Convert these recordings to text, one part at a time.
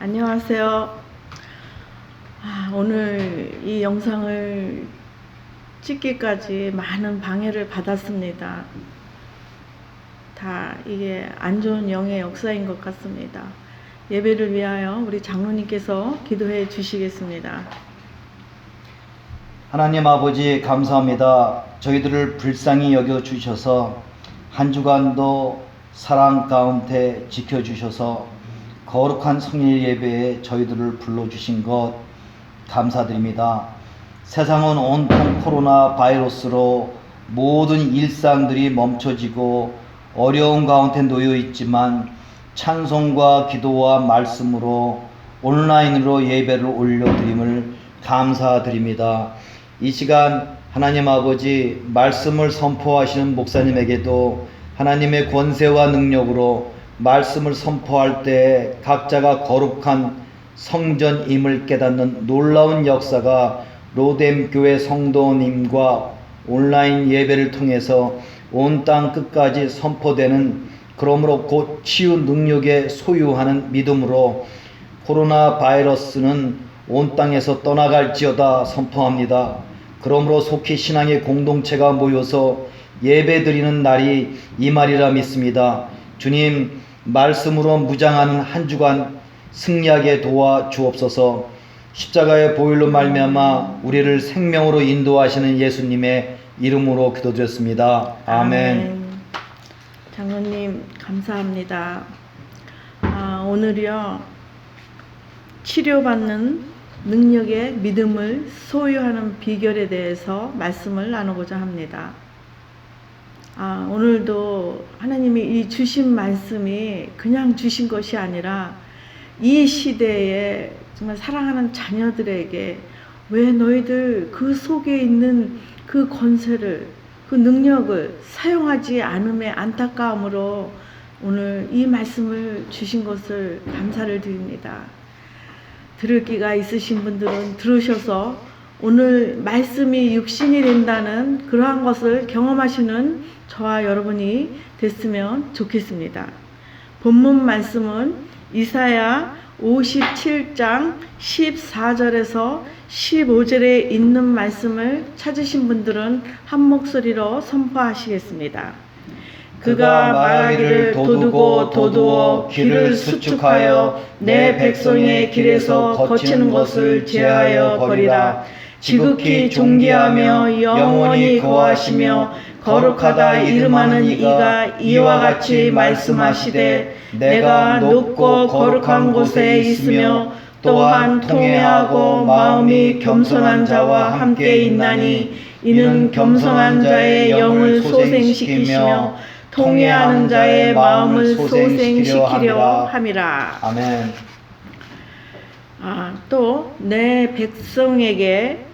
안녕하세요. 오늘 이 영상을 찍기까지 많은 방해를 받았습니다. 다 이게 안 좋은 영의 역사인 것 같습니다. 예배를 위하여 우리 장로님께서 기도해 주시겠습니다. 하나님 아버지 감사합니다. 저희들을 불쌍히 여겨 주셔서 한 주간도 사랑 가운데 지켜주셔서 거룩한 성일 예배에 저희들을 불러주신 것 감사드립니다. 세상은 온통 코로나 바이러스로 모든 일상들이 멈춰지고 어려운 가운데 놓여 있지만 찬송과 기도와 말씀으로 온라인으로 예배를 올려드림을 감사드립니다. 이 시간 하나님 아버지 말씀을 선포하시는 목사님에게도 하나님의 권세와 능력으로 말씀을 선포할 때 각자가 거룩한 성전임을 깨닫는 놀라운 역사가 로뎀 교회 성도님과 온라인 예배를 통해서 온 땅 끝까지 선포되는, 그러므로 곧 치유 능력에 소유하는 믿음으로 코로나 바이러스는 온 땅에서 떠나갈지어다 선포합니다. 그러므로 속히 신앙의 공동체가 모여서 예배드리는 날이 이 말이라 믿습니다. 주님, 말씀으로 무장하는 한 주간 승리하게 도와 주옵소서. 십자가의 보혈로 말미암아 우리를 생명으로 인도하시는 예수님의 이름으로 기도드렸습니다. 아멘. 장로님 감사합니다. 오늘이요, 치료받는 능력의 믿음을 소유하는 비결에 대해서 말씀을 나누고자 합니다. 오늘도 하나님이 이 주신 말씀이 그냥 주신 것이 아니라 이 시대에 정말 사랑하는 자녀들에게 왜 너희들 그 속에 있는 그 권세를, 그 능력을 사용하지 않음의 안타까움으로 오늘 이 말씀을 주신 것을 감사를 드립니다. 들을 귀가 있으신 분들은 들으셔서 오늘 말씀이 육신이 된다는 그러한 것을 경험하시는 저와 여러분이 됐으면 좋겠습니다. 본문 말씀은 이사야 57장 14절에서 15절에 있는 말씀을 찾으신 분들은 한 목소리로 선포하시겠습니다. 그가 말하기를 도두고 도두어 길을 수축하여 내 백성의 길에서 거치는 것을 제하여 버리라. 지극히 존귀하며 영원히 거하시며 거룩하다 이름하는 이가 이와 같이 말씀하시되 내가 높고 거룩한 곳에 있으며 또한 통회하고 마음이 겸손한 자와 함께 있나니 이는 겸손한 자의 영을 소생시키시며 통회하는 자의 마음을 소생시키려 함이라. 아멘. 또 내 백성에게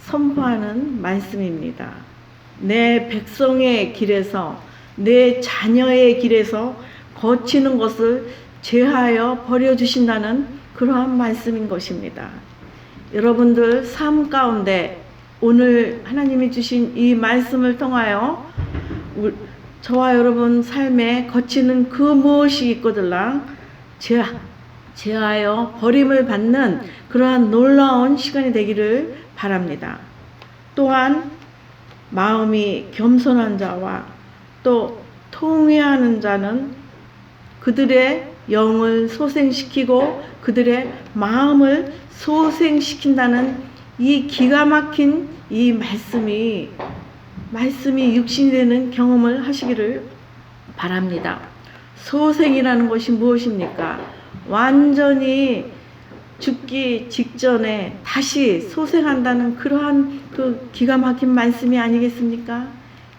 선포하는 말씀입니다. 내 백성의 길에서, 내 자녀의 길에서 거치는 것을 제하여 버려주신다는 그러한 말씀인 것입니다. 여러분들 삶 가운데 오늘 하나님이 주신 이 말씀을 통하여 저와 여러분 삶에 거치는 그 무엇이 있거들랑 제하여 버림을 받는 그러한 놀라운 시간이 되기를 바랍니다. 또한 마음이 겸손한 자와 또 통회하는 자는 그들의 영을 소생시키고 그들의 마음을 소생시킨다는 이 기가 막힌 이 말씀이 육신이 되는 경험을 하시기를 바랍니다. 소생이라는 것이 무엇입니까? 완전히 죽기 직전에 다시 소생한다는 그러한 그 기가 막힌 말씀이 아니겠습니까?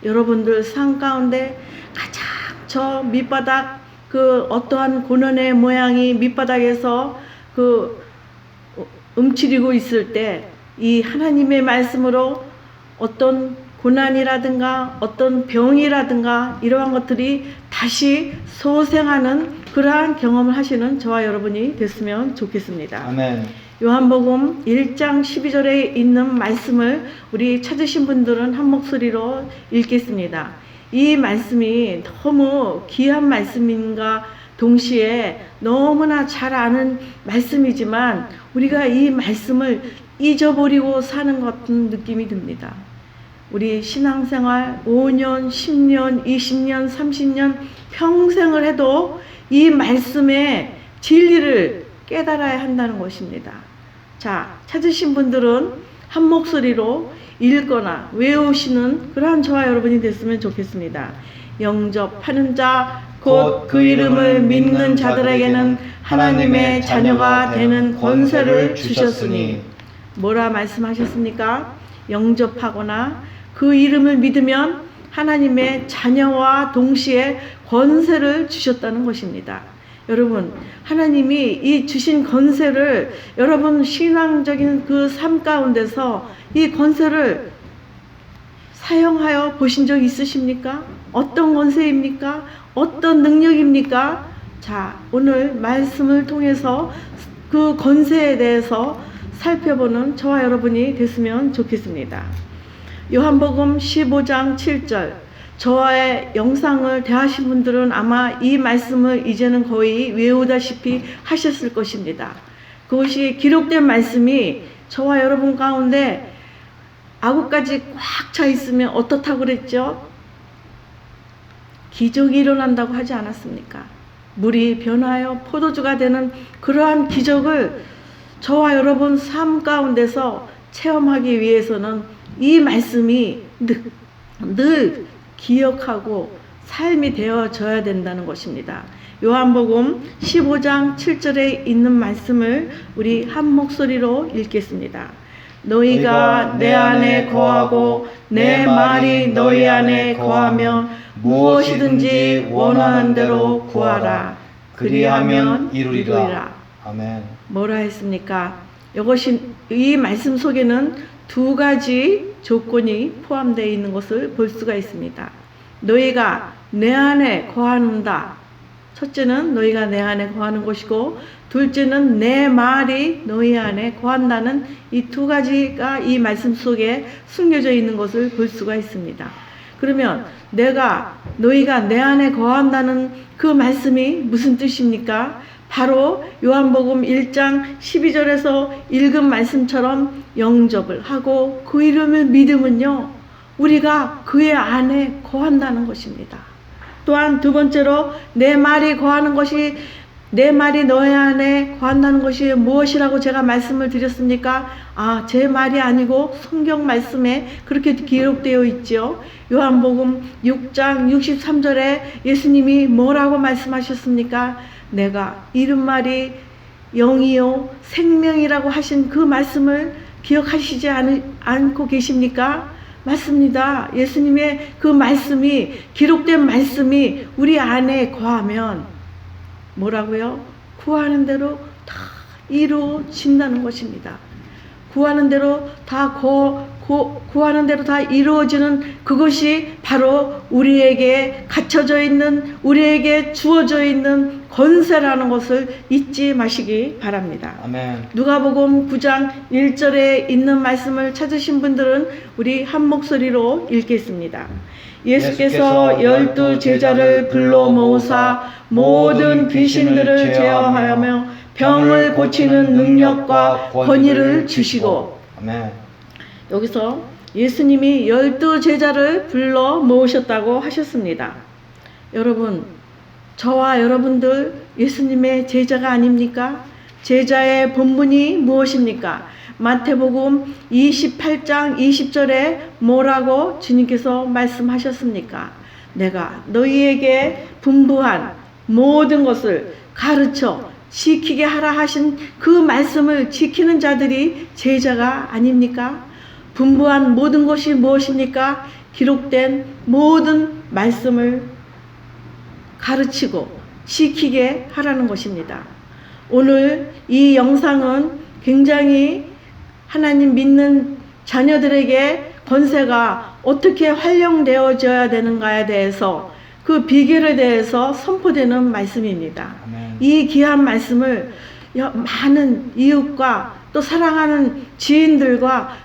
여러분들 삶 가운데 가장 저 밑바닥 그 어떠한 고난의 모양이 밑바닥에서 그 움츠리고 있을 때 이 하나님의 말씀으로 어떤 고난이라든가 어떤 병이라든가 이러한 것들이 다시 소생하는 그러한 경험을 하시는 저와 여러분이 됐으면 좋겠습니다. 아멘. 요한복음 1장 12절에 있는 말씀을 우리 찾으신 분들은 한 목소리로 읽겠습니다. 이 말씀이 너무 귀한 말씀인가 동시에 너무나 잘 아는 말씀이지만 우리가 이 말씀을 잊어버리고 사는 것 같은 느낌이 듭니다. 우리 신앙생활 5년, 10년, 20년, 30년 평생을 해도 이 말씀의 진리를 깨달아야 한다는 것입니다. 자, 찾으신 분들은 한 목소리로 읽거나 외우시는 그러한 저와 여러분이 됐으면 좋겠습니다. 영접하는 자, 곧 그 이름을 믿는 자들에게는 하나님의 자녀가 되는 권세를 주셨으니. 뭐라 말씀하셨습니까? 영접하거나 그 이름을 믿으면 하나님의 자녀와 동시에 권세를 주셨다는 것입니다. 여러분, 하나님이 이 주신 권세를 여러분 신앙적인 그 삶 가운데서 이 권세를 사용하여 보신 적 있으십니까? 어떤 권세입니까? 어떤 능력입니까? 자, 오늘 말씀을 통해서 그 권세에 대해서 살펴보는 저와 여러분이 됐으면 좋겠습니다. 요한복음 15장 7절. 저와의 영상을 대하신 분들은 아마 이 말씀을 이제는 거의 외우다시피 하셨을 것입니다. 그것이 기록된 말씀이 저와 여러분 가운데 아구까지 꽉 차 있으면 어떻다고 그랬죠? 기적이 일어난다고 하지 않았습니까? 물이 변하여 포도주가 되는 그러한 기적을 저와 여러분 삶 가운데서 체험하기 위해서는 이 말씀이 늘 기억하고 삶이 되어져야 된다는 것입니다. 요한복음 15장 7절에 있는 말씀을 우리 한 목소리로 읽겠습니다. 너희가 내 안에 거하고 내 말이 너희 안에 거하며 무엇이든지 원하는 대로 구하라. 그리하면 이루리라. 아멘. 뭐라 했습니까? 이것이 이 말씀 속에는 두 가지 조건이 포함되어 있는 것을 볼 수가 있습니다. 너희가 내 안에 거하는다. 첫째는 너희가 내 안에 거하는 것이고, 둘째는 내 말이 너희 안에 거한다는 이 두 가지가 이 말씀 속에 숨겨져 있는 것을 볼 수가 있습니다. 그러면 너희가 내 안에 거한다는 그 말씀이 무슨 뜻입니까? 바로 요한복음 1장 12절에서 읽은 말씀처럼 영접을 하고 그 이름을 믿으면요, 우리가 그의 안에 거한다는 것입니다. 또한 두 번째로 내 말이 거하는 것이, 내 말이 너희 안에 거한다는 것이 무엇이라고 제가 말씀을 드렸습니까? 제 말이 아니고 성경 말씀에 그렇게 기록되어 있죠. 요한복음 6장 63절에 예수님이 뭐라고 말씀하셨습니까? 내가 이른 말이 영이요 생명이라고 하신 그 말씀을 기억하시지 않고 계십니까? 맞습니다. 예수님의 그 말씀이, 기록된 말씀이 우리 안에 거하면 뭐라고요? 구하는 대로 다 이루어진다는 것입니다. 구하는 대로 다 구하는 대로 다 이루어지는 그것이 바로 우리에게 갖춰져 있는, 우리에게 주어져 있는 권세라는 것을 잊지 마시기 바랍니다. 아멘. 누가복음 9장 1절에 있는 말씀을 찾으신 분들은 우리 한 목소리로 읽겠습니다. 예수께서 12 제자를 불러 모으사 모든 귀신들을 제어하며 병을 고치는 능력과 권위를 주시고. 아멘. 여기서 예수님이 12 제자를 불러 모으셨다고 하셨습니다. 여러분, 저와 여러분들 예수님의 제자가 아닙니까? 제자의 본분이 무엇입니까? 마태복음 28장 20절에 뭐라고 주님께서 말씀하셨습니까? 내가 너희에게 분부한 모든 것을 가르쳐 지키게 하라 하신 그 말씀을 지키는 자들이 제자가 아닙니까? 분부한 모든 것이 무엇입니까? 기록된 모든 말씀을 가르치고 지키게 하라는 것입니다. 오늘 이 영상은 굉장히 하나님 믿는 자녀들에게 권세가 어떻게 활용되어져야 되는가에 대해서, 그 비결에 대해서 선포되는 말씀입니다. 아멘. 이 귀한 말씀을 많은 이웃과 또 사랑하는 지인들과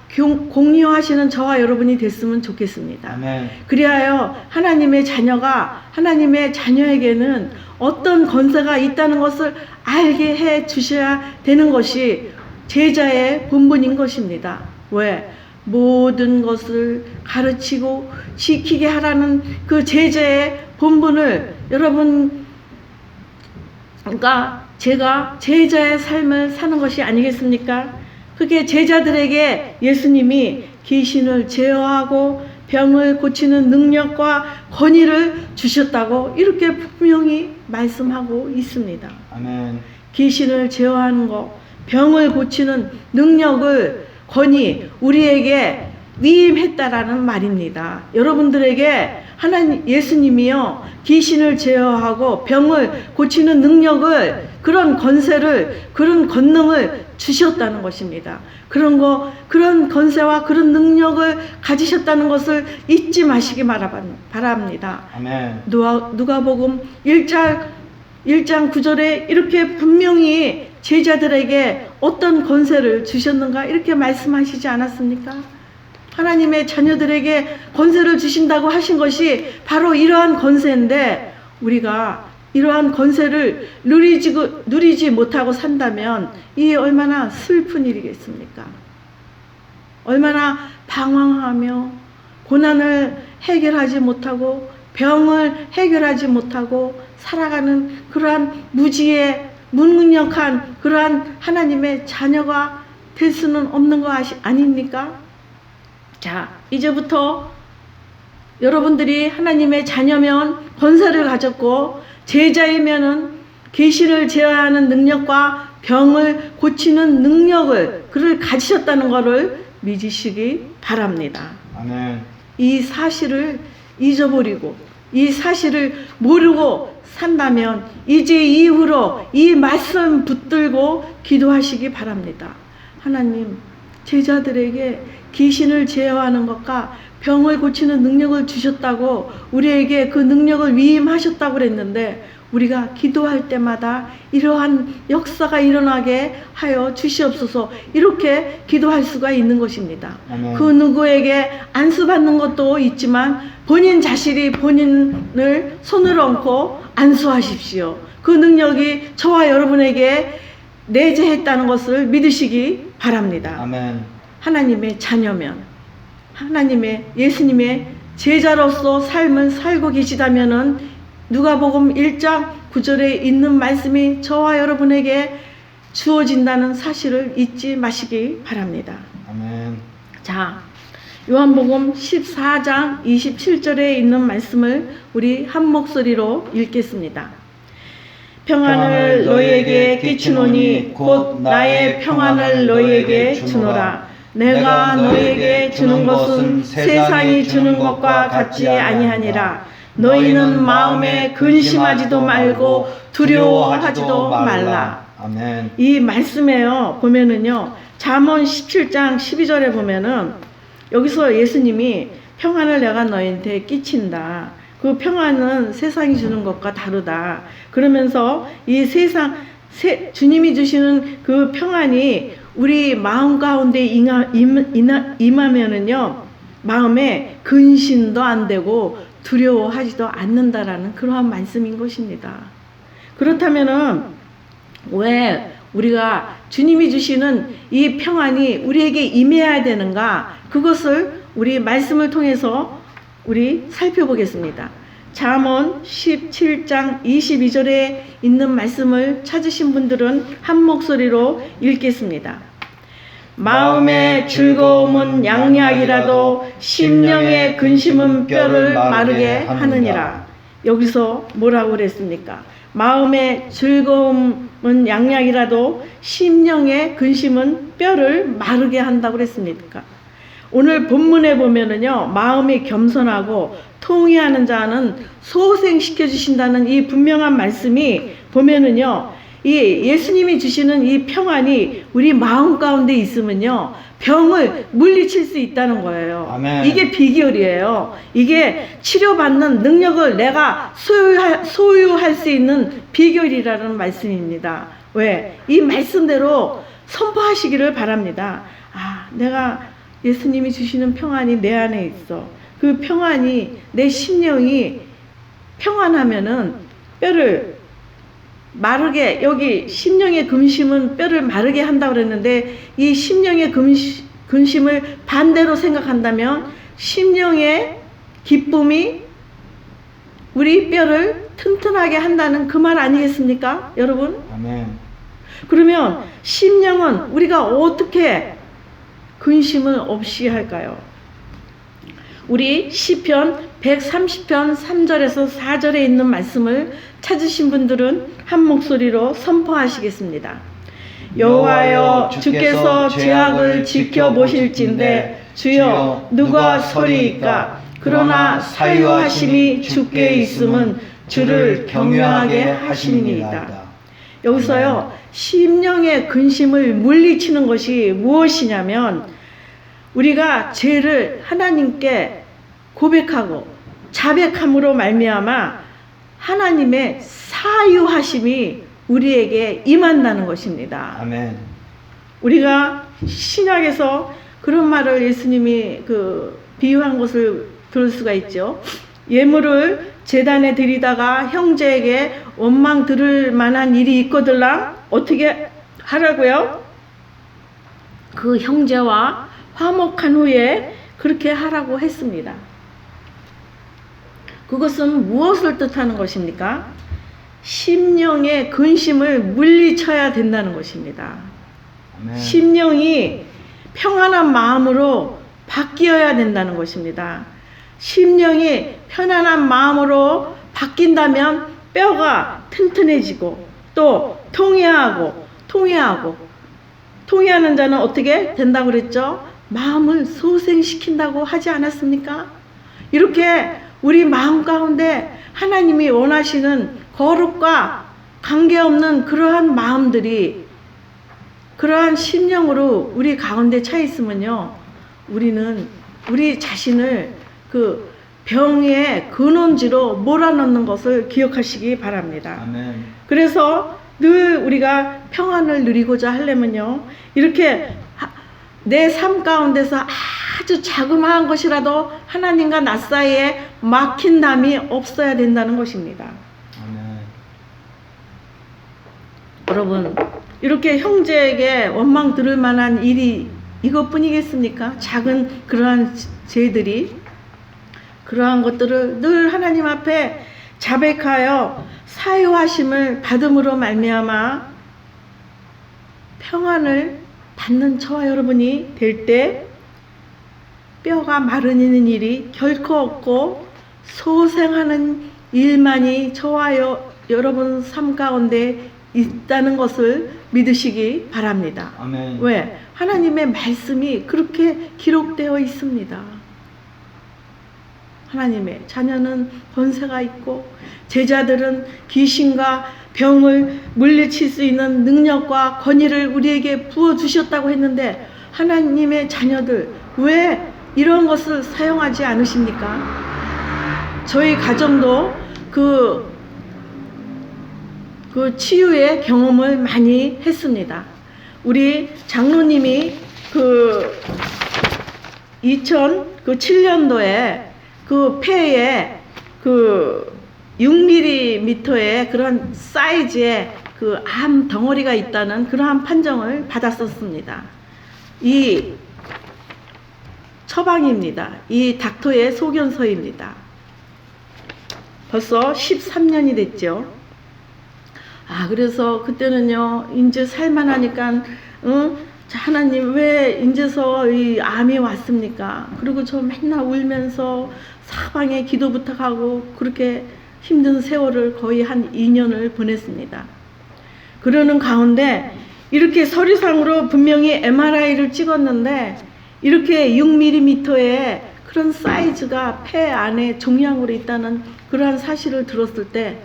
공유하시는 저와 여러분이 됐으면 좋겠습니다. 아멘. 그리하여 하나님의 자녀가 하나님의 자녀에게는 어떤 권세가 있다는 것을 알게 해 주셔야 되는 것이 제자의 본분인 것입니다. 왜? 모든 것을 가르치고 지키게 하라는 그 제자의 본분을 여러분, 그러니까 제가 제자의 삶을 사는 것이 아니겠습니까? 그게 제자들에게 예수님이 귀신을 제어하고 병을 고치는 능력과 권위를 주셨다고 이렇게 분명히 말씀하고 있습니다. 아멘. 귀신을 제어하는 것, 병을 고치는 능력을 권위 우리에게 위임했다라는 말입니다. 여러분들에게 하나님 예수님이요 귀신을 제어하고 병을 고치는 능력을, 그런 권세를, 그런 권능을 주셨다는 것입니다. 그런 권세와 그런 능력을 가지셨다는 것을 잊지 마시기 바랍니다. 아멘. 누가복음 1장 9절에 이렇게 분명히 제자들에게 어떤 권세를 주셨는가 이렇게 말씀하시지 않았습니까? 하나님의 자녀들에게 권세를 주신다고 하신 것이 바로 이러한 권세인데, 우리가 이러한 권세를 누리지 못하고 산다면 이게 얼마나 슬픈 일이겠습니까? 얼마나 방황하며 고난을 해결하지 못하고 병을 해결하지 못하고 살아가는 그러한 무지의 무능력한 그러한 하나님의 자녀가 될 수는 없는 거 아닙니까? 자, 이제부터 여러분들이 하나님의 자녀면 권세를 가졌고 제자이면은 귀신을 제어하는 능력과 병을 고치는 능력을 그를 가지셨다는 것을 믿으시기 바랍니다. 아멘. 이 사실을 잊어버리고 이 사실을 모르고 산다면 이제 이후로 이 말씀 붙들고 기도하시기 바랍니다. 하나님, 제자들에게 귀신을 제어하는 것과 병을 고치는 능력을 주셨다고, 우리에게 그 능력을 위임하셨다고 그랬는데 우리가 기도할 때마다 이러한 역사가 일어나게 하여 주시옵소서, 이렇게 기도할 수가 있는 것입니다. 아멘. 그 누구에게 안수받는 것도 있지만 본인 자신이 본인을 손을 얹고 안수하십시오. 그 능력이 저와 여러분에게 내재했다는 것을 믿으시기 바랍니다. 아멘. 하나님의 자녀면, 하나님의 예수님의 제자로서 삶을 살고 계시다면은 누가복음 1장 9절에 있는 말씀이 저와 여러분에게 주어진다는 사실을 잊지 마시기 바랍니다. 아멘. 자, 요한복음 14장 27절에 있는 말씀을 우리 한 목소리로 읽겠습니다. 평안을 너희에게 끼치노니 곧 나의 평안을 너희에게 주노라. 내가 너희에게 주는 것은 세상이 주는 것과 같지 아니하니라. 너희는 마음에 근심하지도 말고 두려워하지도 말라. 아멘. 이 말씀에요 보면은요, 잠언 17장 12절에 보면은 여기서 예수님이 평안을 내가 너희한테 끼친다. 그 평안은 세상이 주는 것과 다르다. 그러면서 이 주님이 주시는 그 평안이 우리 마음 가운데 임하면은요, 마음에 근심도 안 되고 두려워하지도 않는다라는 그러한 말씀인 것입니다. 그렇다면은 왜 우리가 주님이 주시는 이 평안이 우리에게 임해야 되는가? 그것을 우리 말씀을 통해서 우리 살펴보겠습니다. 잠언 17장 22절에 있는 말씀을 찾으신 분들은 한 목소리로 읽겠습니다. 마음의 즐거움은 양약이라도 심령의 근심은 뼈를 마르게 하느니라. 여기서 뭐라고 그랬습니까? 마음의 즐거움은 양약이라도 심령의 근심은 뼈를 마르게 한다고 그랬습니까? 오늘 본문에 보면은요, 마음이 겸손하고 통회하는 자는 소생시켜 주신다는 이 분명한 말씀이 보면은요, 이 예수님이 주시는 이 평안이 우리 마음 가운데 있으면요, 병을 물리칠 수 있다는 거예요. 아멘. 이게 비결이에요. 이게 치료받는 능력을 내가 소유할 수 있는 비결이라는 말씀입니다. 왜? 이 말씀대로 선포하시기를 바랍니다. 아, 내가 예수님이 주시는 평안이 내 안에 있어. 그 평안이, 내 심령이 평안하면은 뼈를 마르게, 여기 심령의 근심은 뼈를 마르게 한다고 그랬는데, 이 심령의 근심을 반대로 생각한다면 심령의 기쁨이 우리 뼈를 튼튼하게 한다는 그 말 아니겠습니까, 여러분? 아멘. 그러면 심령은 우리가 어떻게 근심을 없이 할까요? 우리 시편 130편 3절에서 4절에 있는 말씀을 찾으신 분들은 한 목소리로 선포하시겠습니다. 여호와여, 주께서 죄악을 지켜보실진대 주여 누가 서리이까? 그러나 사유하심이 주께 있음은 주를 경외하게 하심이니이다. 여기서요, 심령의 근심을 물리치는 것이 무엇이냐면, 우리가 죄를 하나님께 고백하고 자백함으로 말미암아 하나님의 사유하심이 우리에게 임한다는 것입니다. 아멘. 우리가 신약에서 그런 말을 예수님이 비유한 것을 들을 수가 있죠. 예물을 제단에 드리다가 형제에게 원망 들을 만한 일이 있거들라 어떻게 하라고요? 그 형제와 화목한 후에 그렇게 하라고 했습니다. 그것은 무엇을 뜻하는 것입니까? 심령의 근심을 물리쳐야 된다는 것입니다. 아멘. 심령이 평안한 마음으로 바뀌어야 된다는 것입니다. 심령이 편안한 마음으로 바뀐다면 뼈가 튼튼해지고 또 통회하는 자는 어떻게 된다고 그랬죠? 마음을 소생시킨다고 하지 않았습니까? 이렇게 우리 마음 가운데 하나님이 원하시는 거룩과 관계없는 그러한 마음들이, 그러한 심령으로 우리 가운데 차 있으면요, 우리는 우리 자신을 그 병의 근원지로 몰아넣는 것을 기억하시기 바랍니다. 아멘. 그래서 늘 우리가 평안을 누리고자 하려면요, 이렇게 내 삶 가운데서 아주 자그마한 것이라도 하나님과 나 사이에 막힌 담이 없어야 된다는 것입니다. 아멘. 여러분, 이렇게 형제에게 원망 들을 만한 일이 이것뿐이겠습니까? 작은 그러한 죄들이, 그러한 것들을 늘 하나님 앞에 자백하여 사유하심을 받음으로 말미암아 평안을 받는 저와 여러분이 될 때 뼈가 마르는 일이 결코 없고 소생하는 일만이 저와 여러분 삶 가운데 있다는 것을 믿으시기 바랍니다. 아멘. 왜? 하나님의 말씀이 그렇게 기록되어 있습니다. 하나님의 자녀는 권세가 있고 제자들은 귀신과 병을 물리칠 수 있는 능력과 권위를 우리에게 부어주셨다고 했는데, 하나님의 자녀들 왜 이런 것을 사용하지 않으십니까? 저희 가정도 그 치유의 경험을 많이 했습니다. 우리 장로님이 2007년도에 그 폐에 6mm의 그런 사이즈의 그 암 덩어리가 있다는 그러한 판정을 받았었습니다. 이 처방입니다. 이 닥터의 소견서입니다. 벌써 13년이 됐죠. 그래서 그때는요, 이제 살만하니까, 자, 하나님 왜 이제서 이 암이 왔습니까? 그리고 저 맨날 울면서 사방에 기도 부탁하고 그렇게 힘든 세월을 거의 한 2년을 보냈습니다. 그러는 가운데 이렇게 서류상으로 분명히 MRI를 찍었는데 이렇게 6mm의 그런 사이즈가 폐 안에 종양으로 있다는 그러한 사실을 들었을 때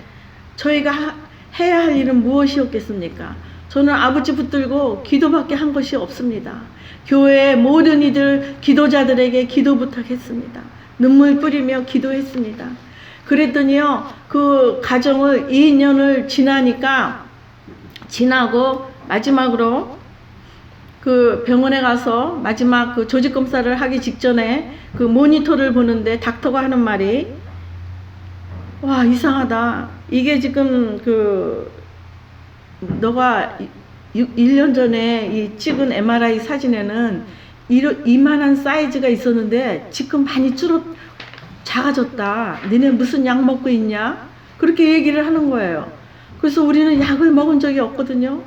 저희가 해야 할 일은 무엇이었겠습니까? 저는 아버지 붙들고 기도밖에 한 것이 없습니다. 교회의 모든 이들 기도자들에게 기도 부탁했습니다. 눈물 뿌리며 기도했습니다. 그랬더니요, 그 가정을 2년을 지나고 마지막으로 그 병원에 가서 마지막 그 조직 검사를 하기 직전에 그 모니터를 보는데 닥터가 하는 말이, 와, 이상하다. 이게 지금 너가 1년 전에 이 찍은 MRI 사진에는 이만한 사이즈가 있었는데 지금 많이 작아졌다. 너네 무슨 약 먹고 있냐? 그렇게 얘기를 하는 거예요. 그래서 우리는 약을 먹은 적이 없거든요.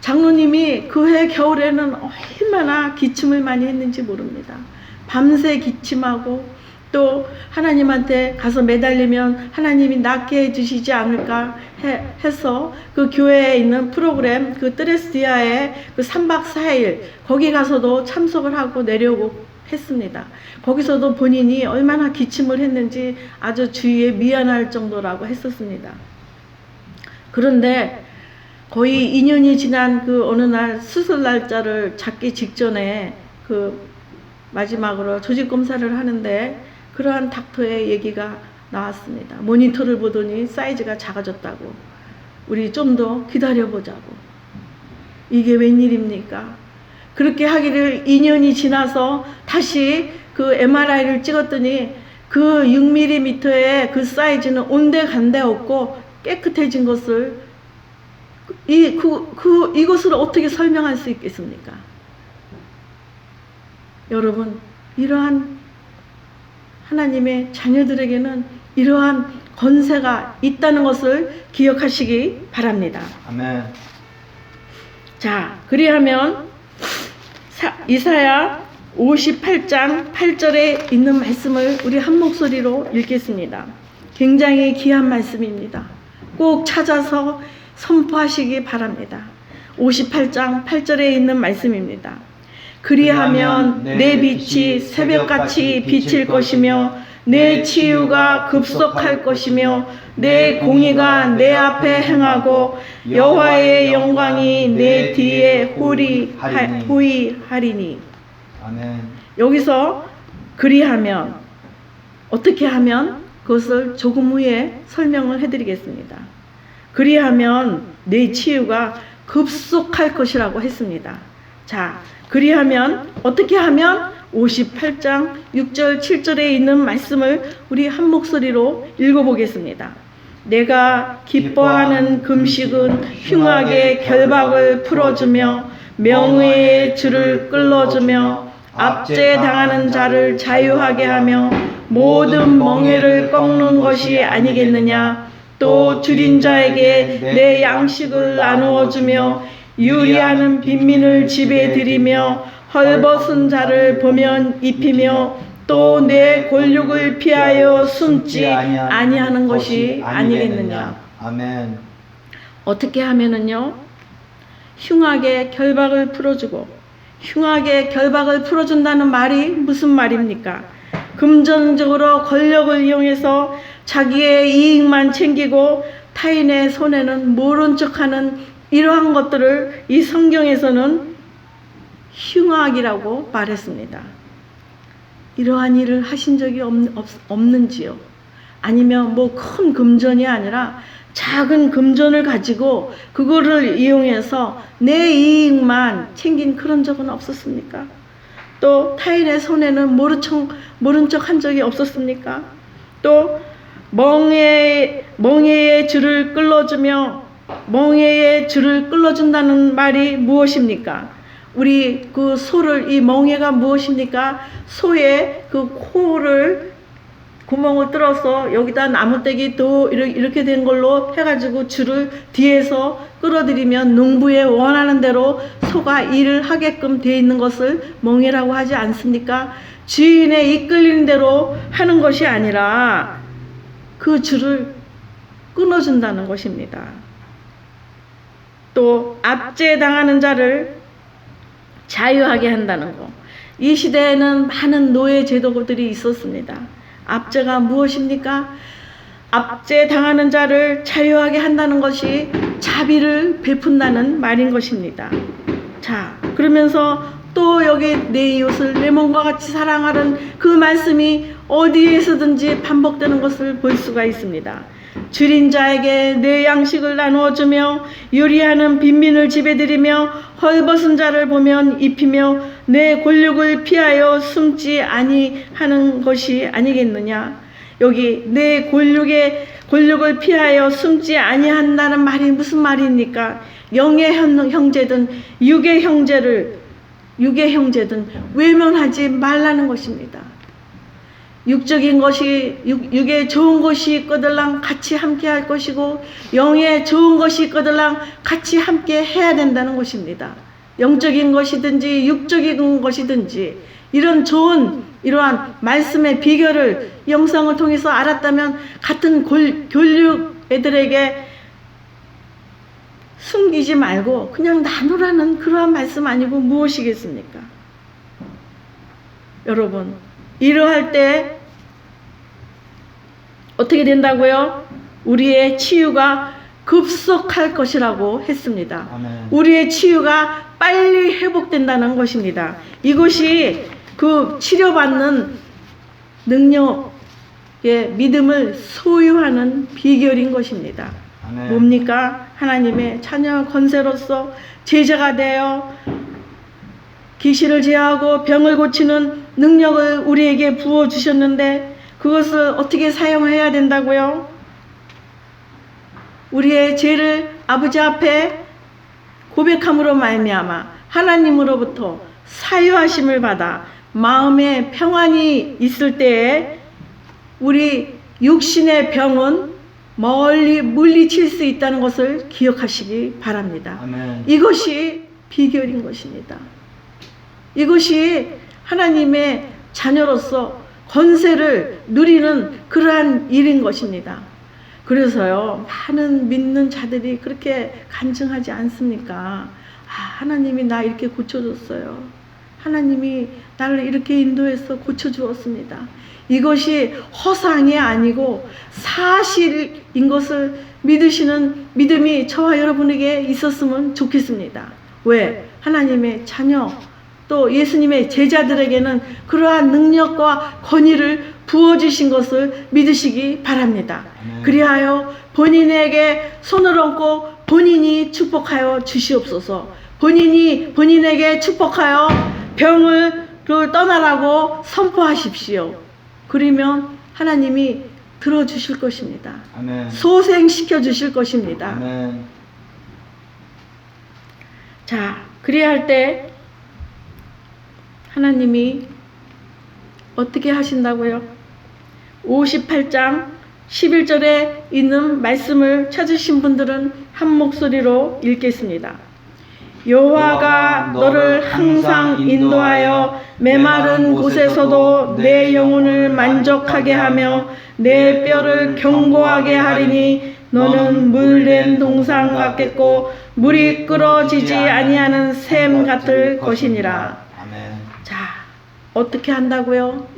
장로님이 그 해 겨울에는 얼마나 기침을 많이 했는지 모릅니다. 밤새 기침하고 또 하나님한테 가서 매달리면 하나님이 낫게 해주시지 않을까 해서 그 교회에 있는 프로그램 그 뜨레스디아에 그 3박 4일 거기 가서도 참석을 하고 내려오고 했습니다. 거기서도 본인이 얼마나 기침을 했는지 아주 주위에 미안할 정도라고 했었습니다. 그런데 거의 2년이 지난 그 어느 날 수술 날짜를 잡기 직전에 그 마지막으로 조직 검사를 하는데 그러한 닥터의 얘기가 나왔습니다. 모니터를 보더니 사이즈가 작아졌다고. 우리 좀 더 기다려보자고. 이게 웬일입니까? 그렇게 하기를 2년이 지나서 다시 그 MRI를 찍었더니 그 6mm의 그 사이즈는 온데간데 없고 깨끗해진 것을 이것을 어떻게 설명할 수 있겠습니까? 여러분, 이러한 하나님의 자녀들에게는 이러한 권세가 있다는 것을 기억하시기 바랍니다. 아멘. 자, 그리하면 이사야 58장 8절에 있는 말씀을 우리 한 목소리로 읽겠습니다. 굉장히 귀한 말씀입니다. 꼭 찾아서 선포하시기 바랍니다. 58장 8절에 있는 말씀입니다. 그리하면 내 빛이 새벽같이 비칠 것이며 내 치유가 급속할 것이며 내 공의가 내 앞에 행하고 여호와의 영광이 내 뒤에 호위하리니. 아멘. 여기서 그리하면 어떻게 하면 그것을 조금 후에 설명을 해드리겠습니다. 그리하면 내 치유가 급속할 것이라고 했습니다. 자, 그리하면 어떻게 하면 58장 6절 7절에 있는 말씀을 우리 한 목소리로 읽어보겠습니다. 내가 기뻐하는 금식은 흉악의 결박을 풀어주며 명예의 줄을 끌어주며 압제당하는 자를 자유하게 하며 모든 멍에를 꺾는 것이 아니겠느냐. 또 줄인 자에게 내 양식을 나누어 주며 유리하는 빈민을 집에 들이며 헐벗은 자를 보면 입히며 또 내 권력을 피하여 숨지 아니하는 것이 아니겠느냐. 아멘. 어떻게 하면은요, 흉악의 결박을 풀어주고, 흉악의 결박을 풀어준다는 말이 무슨 말입니까? 금전적으로 권력을 이용해서 자기의 이익만 챙기고 타인의 손해는 모른 척하는 이러한 것들을 이 성경에서는 흉악이라고 말했습니다. 이러한 일을 하신 적이 없는지요? 아니면 뭐 큰 금전이 아니라 작은 금전을 가지고 그거를 이용해서 내 이익만 챙긴 그런 적은 없었습니까? 또 타인의 손해는 모른 척 한 적이 없었습니까? 또 멍에의 줄을 끌어주며, 멍에의 줄을 끌어준다는 말이 무엇입니까? 우리 그 소를, 이 멍에가 무엇입니까? 소의 그 코를 구멍을 뚫어서 여기다 나무떼기 또 이렇게 된 걸로 해가지고 줄을 뒤에서 끌어들이면 농부의 원하는 대로 소가 일을 하게끔 되어 있는 것을 멍에라고 하지 않습니까? 주인의 이끌리는 대로 하는 것이 아니라 그 줄을 끊어준다는 것입니다. 또 압제당하는 자를 자유하게 한다는 것. 이 시대에는 많은 노예 제도들이 있었습니다. 압제가 무엇입니까? 압제당하는 자를 자유하게 한다는 것이 자비를 베푼다는 말인 것입니다. 자, 그러면서 또 여기 내 이웃을 내 몸과 같이 사랑하는 그 말씀이 어디에서든지 반복되는 것을 볼 수가 있습니다. 줄인 자에게 내 양식을 나누어 주며 요리하는 빈민을 집에 들이며 헐벗은 자를 보면 입히며 내 권력을 피하여 숨지 아니하는 것이 아니겠느냐. 여기 내 권력을 피하여 숨지 아니한다는 말이 무슨 말입니까? 영의 형제든 육의 형제든 외면하지 말라는 것입니다. 육적인 것이 육에 좋은 것이 있거들랑 같이 함께 할 것이고 영에 좋은 것이 있거들랑 같이 함께 해야 된다는 것입니다. 영적인 것이든지 육적인 것이든지 이런 좋은 이러한 말씀의 비결을 영상을 통해서 알았다면 같은 교육 애들에게 숨기지 말고 그냥 나누라는 그러한 말씀 아니고 무엇이겠습니까? 여러분, 이러할 때 어떻게 된다고요? 우리의 치유가 급속할 것이라고 했습니다. 아멘. 우리의 치유가 빨리 회복된다는 것입니다. 이것이 그 치료받는 능력의 믿음을 소유하는 비결인 것입니다. 아멘. 뭡니까? 하나님의 자녀 권세로서 제자가 되어 귀신을 제하고 병을 고치는 능력을 우리에게 부어주셨는데 그것을 어떻게 사용해야 된다고요? 우리의 죄를 아버지 앞에 고백함으로 말미암아 하나님으로부터 사유하심을 받아 마음에 평안이 있을 때에 우리 육신의 병은 멀리 물리칠 수 있다는 것을 기억하시기 바랍니다. 아멘. 이것이 비결인 것입니다. 이것이 하나님의 자녀로서 권세를 누리는 그러한 일인 것입니다. 그래서요, 많은 믿는 자들이 그렇게 간증하지 않습니까? 하나님이 나 이렇게 고쳐줬어요. 하나님이 나를 이렇게 인도해서 고쳐주었습니다. 이것이 허상이 아니고 사실인 것을 믿으시는 믿음이 저와 여러분에게 있었으면 좋겠습니다. 왜? 하나님의 자녀 또 예수님의 제자들에게는 그러한 능력과 권위를 부어주신 것을 믿으시기 바랍니다. 그리하여 본인에게 손을 얹고 본인이 축복하여 주시옵소서. 본인에게 축복하여 병을 떠나라고 선포하십시오. 그러면 하나님이 들어주실 것입니다. 아멘. 소생시켜 주실 것입니다. 아멘. 자, 그래야 할 때 하나님이 어떻게 하신다고요? 58장 11절에 있는 말씀을 찾으신 분들은 한 목소리로 읽겠습니다. 여호와가 너를 항상 인도하여 메마른 곳에서도 내 영혼을 만족하게 하며 내 뼈를 견고하게 하리니 너는 물된 동상 같겠고 물이 끓어지지 아니하는 샘 같을 것이니라. 아멘. 자, 어떻게 한다고요?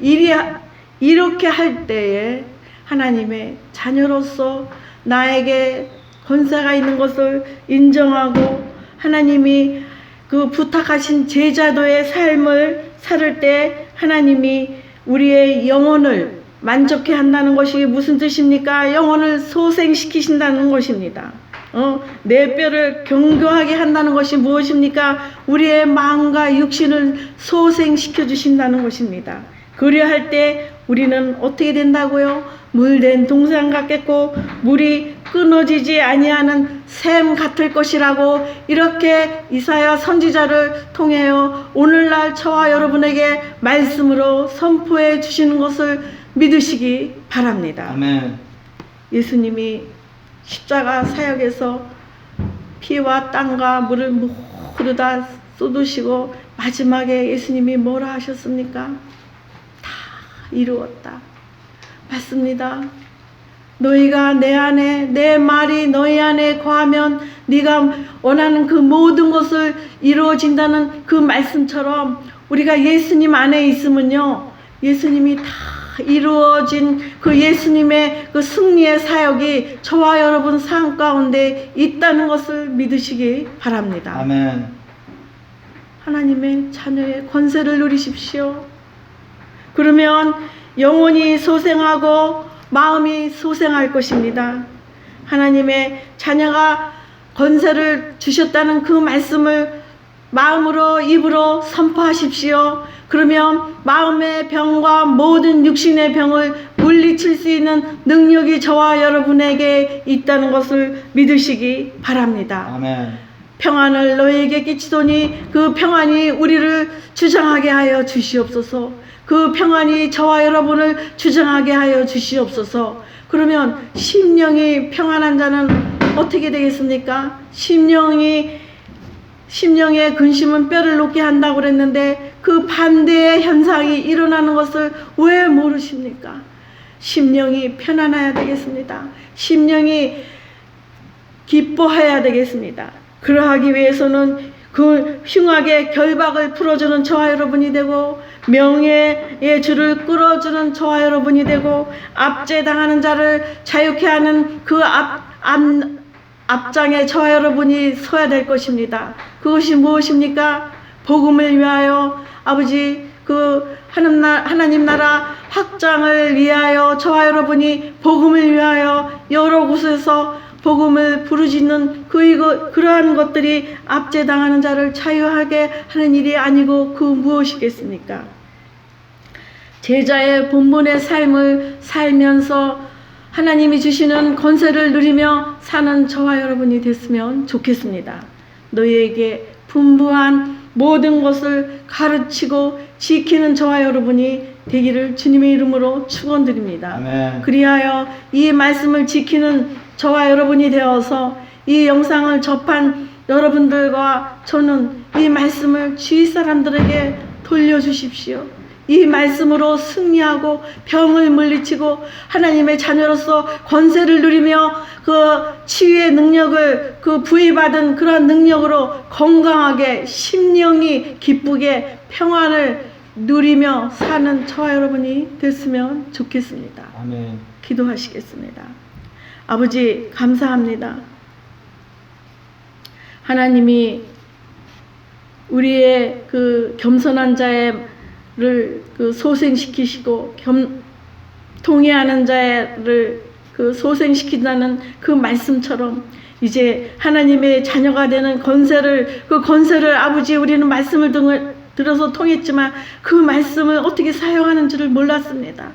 이렇게 할 때에 하나님의 자녀로서 나에게 권세가 있는 것을 인정하고 하나님이 그 부탁하신 제자도의 삶을 살을 때 하나님이 우리의 영혼을 만족해 한다는 것이 무슨 뜻입니까? 영혼을 소생시키신다는 것입니다. 내 뼈를 견고하게 한다는 것이 무엇입니까? 우리의 마음과 육신을 소생시켜 주신다는 것입니다. 그리할 때 우리는 어떻게 된다고요? 물된 동상 같겠고 물이 끊어지지 아니하는 샘 같을 것이라고 이렇게 이사야 선지자를 통하여 오늘날 저와 여러분에게 말씀으로 선포해 주시는 것을 믿으시기 바랍니다. 아멘. 예수님이 십자가 사역에서 피와 땀과 물을 모두 다 쏟으시고 마지막에 예수님이 뭐라 하셨습니까? 다 이루었다. 맞습니다. 너희가 내 안에 내 말이 너희 안에 거하면 네가 원하는 그 모든 것을 이루어진다는 그 말씀처럼 우리가 예수님 안에 있으면요, 예수님이 다 이루어진 그 예수님의 그 승리의 사역이 저와 여러분 삶 가운데 있다는 것을 믿으시기 바랍니다. 아멘. 하나님의 자녀의 권세를 누리십시오. 그러면 영혼이 소생하고 마음이 소생할 것입니다. 하나님의 자녀가 권세를 주셨다는 그 말씀을 마음으로 입으로 선포하십시오. 그러면 마음의 병과 모든 육신의 병을 물리칠 수 있는 능력이 저와 여러분에게 있다는 것을 믿으시기 바랍니다. 아멘. 평안을 너희에게 끼치더니 그 평안이 우리를 주장하게 하여 주시옵소서. 그 평안이 저와 여러분을 주장하게 하여 주시옵소서. 그러면 심령이 평안한 자는 어떻게 되겠습니까? 심령의 근심은 뼈를 녹게 한다고 그랬는데 그 반대의 현상이 일어나는 것을 왜 모르십니까? 심령이 편안해야 되겠습니다. 심령이 기뻐해야 되겠습니다. 그러하기 위해서는 그 흉악의 결박을 풀어주는 저와 여러분이 되고 명예의 줄을 끌어주는 저와 여러분이 되고 압제당하는 자를 자유케 하는 그 앞장에 저와 여러분이 서야 될 것입니다. 그것이 무엇입니까? 복음을 위하여 아버지 그 하나님 나라 확장을 위하여 저와 여러분이 복음을 위하여 여러 곳에서 복음을 부르짖는 그러한 것들이 압제당하는 자를 자유하게 하는 일이 아니고 그 무엇이겠습니까? 제자의 본분의 삶을 살면서 하나님이 주시는 권세를 누리며 사는 저와 여러분이 됐으면 좋겠습니다. 너희에게 분부한 모든 것을 가르치고 지키는 저와 여러분이 되기를 주님의 이름으로 축원드립니다. 아멘. 그리하여 이 말씀을 지키는 저와 여러분이 되어서 이 영상을 접한 여러분들과 저는 이 말씀을 주위 사람들에게 돌려주십시오. 이 말씀으로 승리하고 병을 물리치고 하나님의 자녀로서 권세를 누리며 그 치유의 능력을 그 부여받은 그러한 능력으로 건강하게 심령이 기쁘게 평안을 누리며 사는 저와 여러분이 됐으면 좋겠습니다. 아멘. 기도하시겠습니다. 아버지 감사합니다. 하나님이 우리의 그 겸손한 자를 그 소생시키시고 통회하는 자를 그 소생시킨다는 그 말씀처럼 이제 하나님의 자녀가 되는 그 권세를 아버지 우리는 말씀을 들어서 통했지만 그 말씀을 어떻게 사용하는지를 몰랐습니다.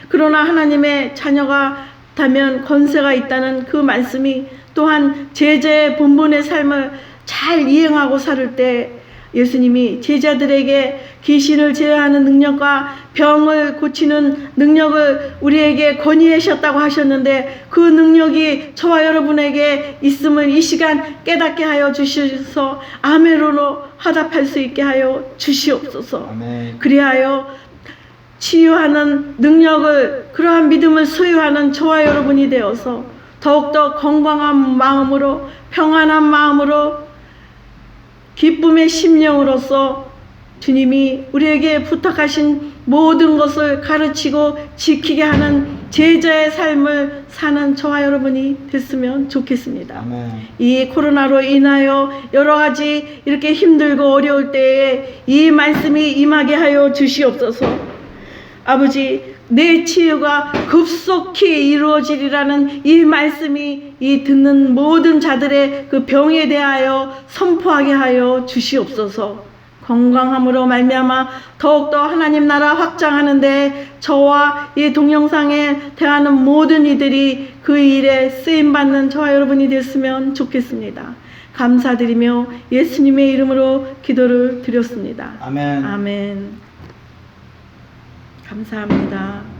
그러나 하나님의 자녀가 다면 권세가 있다는 그 말씀이 또한 제자의 본분의 삶을 잘 이행하고 살 때 예수님이 제자들에게 귀신을 제어하는 능력과 병을 고치는 능력을 우리에게 권유하셨다고 하셨는데 그 능력이 저와 여러분에게 있음을 이 시간 깨닫게 하여 주셔서 아멘으로 화답할 수 있게 하여 주시옵소서. 아멘. 그리하여 치유하는 능력을 그러한 믿음을 소유하는 저와 여러분이 되어서 더욱더 건강한 마음으로 평안한 마음으로 기쁨의 심령으로서 주님이 우리에게 부탁하신 모든 것을 가르치고 지키게 하는 제자의 삶을 사는 저와 여러분이 됐으면 좋겠습니다. 아멘. 이 코로나로 인하여 여러 가지 이렇게 힘들고 어려울 때에 이 말씀이 임하게 하여 주시옵소서. 아버지 내 치유가 급속히 이루어지리라는 이 말씀이 이 듣는 모든 자들의 그 병에 대하여 선포하게 하여 주시옵소서. 건강함으로 말미암아 더욱더 하나님 나라 확장하는데 저와 이 동영상에 대하는 모든 이들이 그 일에 쓰임받는 저와 여러분이 됐으면 좋겠습니다. 감사드리며 예수님의 이름으로 기도를 드렸습니다. 아멘. 아멘. 감사합니다.